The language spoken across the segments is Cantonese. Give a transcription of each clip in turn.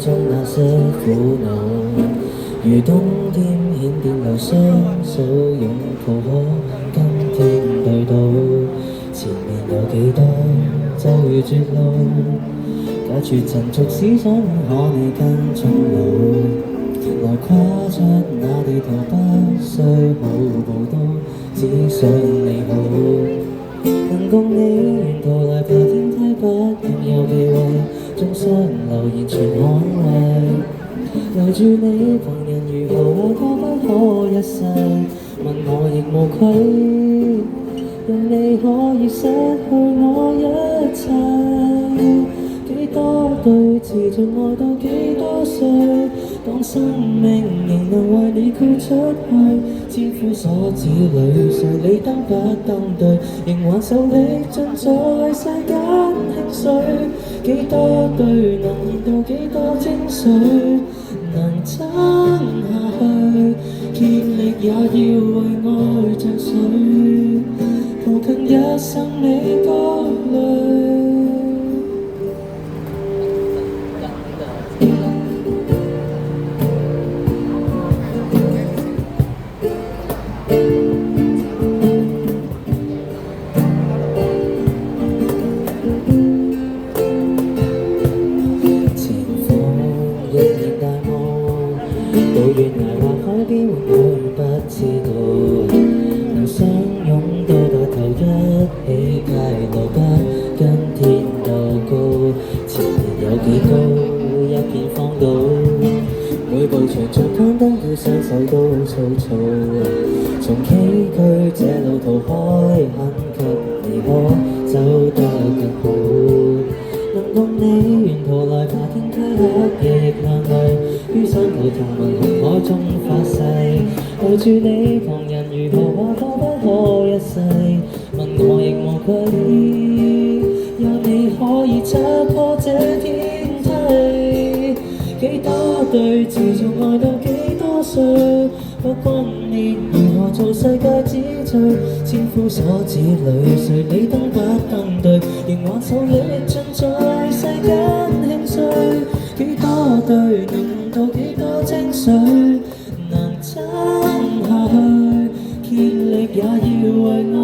中那些苦惱，如冬天顯變流雙手擁抱可今天對到，前面有幾多就如絕路，假設塵俗思想可你跟蹤路，來跨出那地圖不需好報都只想你好，能共你沿途來爬天梯不應有忌諱，終相留言全捍衛，留住你旁人如何愛多不可一世，問我亦無愧，讓你可以失去我一切，幾多對持續愛到幾多歲，當生命仍能為你豁出去，千夫所指裏誰理燈不登對，仍還受力盡在世間興衰，幾多對能燃到幾多精髓，能撐下去，竭力也要為愛着水，抱緊一生你各類。到懸崖或海邊會不知道，能相擁到白頭一起街路不跟天鬥高，前面有幾高一片荒島，每步長像攀登要雙手都粗糙，從崎嶇這路途開墾給你可走得更好，能共你沿途來爬天梯黑夜亦亮麗，於山頭同雲紅海中發誓，留住你旁人如何話多不可一世，問我亦無愧，讓你可以拆破這天梯，幾多對持續愛到幾多歲，不君烈如何做世界之最，千夫所指裏誰理燈不登對，仍還受力盡在世間興衰，幾多對能到幾多精髓，能撐下去，竭力也要為愛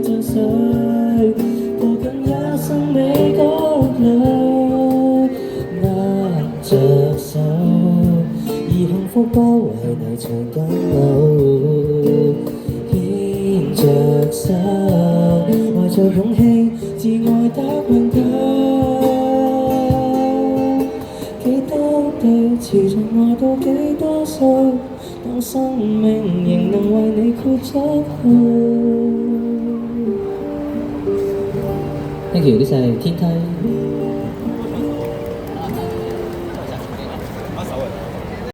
着水，抱緊一生你各類，握着手，以幸福包圍泥牆緊路，牽着手，懷着勇氣自愛得永久，幾多對持續愛到幾多歲，當生命仍能為你豁出去。Thank you，呢隻係天梯。